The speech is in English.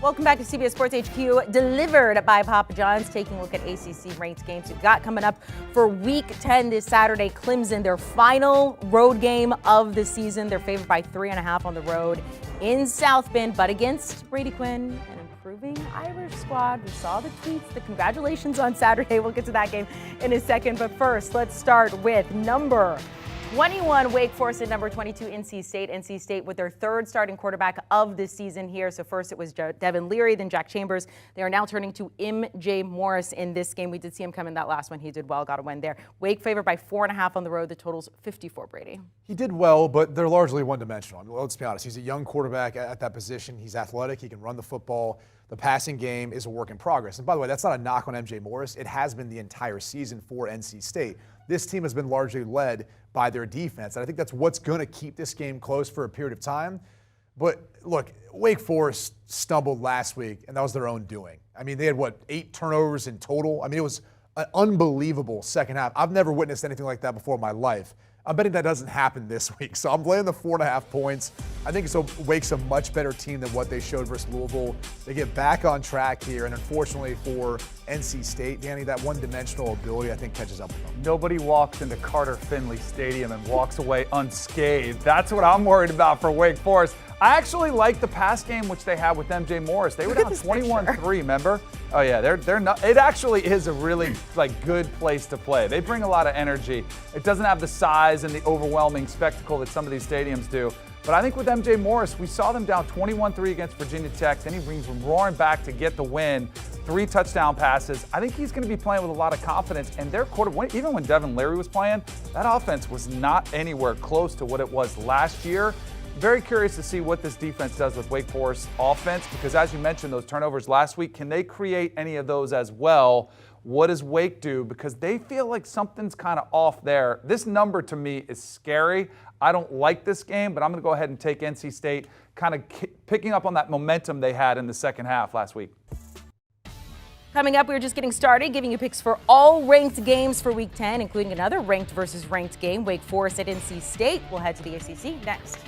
Welcome back to CBS Sports HQ, delivered by Papa John's, taking a look at ACC ranked games we've got coming up for Week 10 this Saturday. Clemson, their final road game of the season. They're favored by 3.5 on the road in South Bend, but against Brady, Quinn, an improving Irish squad. We saw the tweets, the congratulations on Saturday. We'll get to that game in a second, but first, let's start with number 21 Wake Forest and number 22 NC State. NC State with their third starting quarterback of the season here. So first it was Devin Leary, then Jack Chambers. They are now turning to MJ Morris in this game. We did see him come in that last one. He did well, got a win there. Wake favored by 4.5 on the road. The total's 54, Brady. He did well, but they're largely one-dimensional. I mean, let's be honest. He's a young quarterback at that position. He's athletic. He can run the football. The passing game is a work in progress. And by the way, that's not a knock on MJ Morris. It has been the entire season for NC State. This team has been largely led by their defense. And I think that's what's going to keep this game close for a period of time. But look, Wake Forest stumbled last week, and that was their own doing. I mean, they had, 8 turnovers in total? I mean, it was an unbelievable second half. I've never witnessed anything like that before in my life. I'm betting that doesn't happen this week. So I'm laying the 4.5 points. I think Wake's a much better team than what they showed versus Louisville. They get back on track here, and unfortunately for NC State, Danny, that one-dimensional ability I think catches up with them. Nobody walks into Carter Finley Stadium and walks away unscathed. That's what I'm worried about for Wake Forest. I actually like the pass game which they had with MJ Morris. They were down 21-3, remember? Oh yeah, they're not. It actually is a really good place to play. They bring a lot of energy. It doesn't have the size and the overwhelming spectacle that some of these stadiums do. But I think with MJ Morris, we saw them down 21-3 against Virginia Tech. Then he brings them roaring back to get the win. 3 touchdown passes. I think he's going to be playing with a lot of confidence. And their quarterback, even when Devin Leary was playing, that offense was not anywhere close to what it was last year. Very curious to see what this defense does with Wake Forest offense, because as you mentioned, those turnovers last week, can they create any of those as well? What does Wake do? Because they feel like something's kind of off there. This number to me is scary. I don't like this game, but I'm going to go ahead and take NC State, kind of picking up on that momentum they had in the second half last week. Coming up, we're just getting started, giving you picks for all ranked games for Week 10, including another ranked versus ranked game, Wake Forest at NC State. We'll head to the ACC next.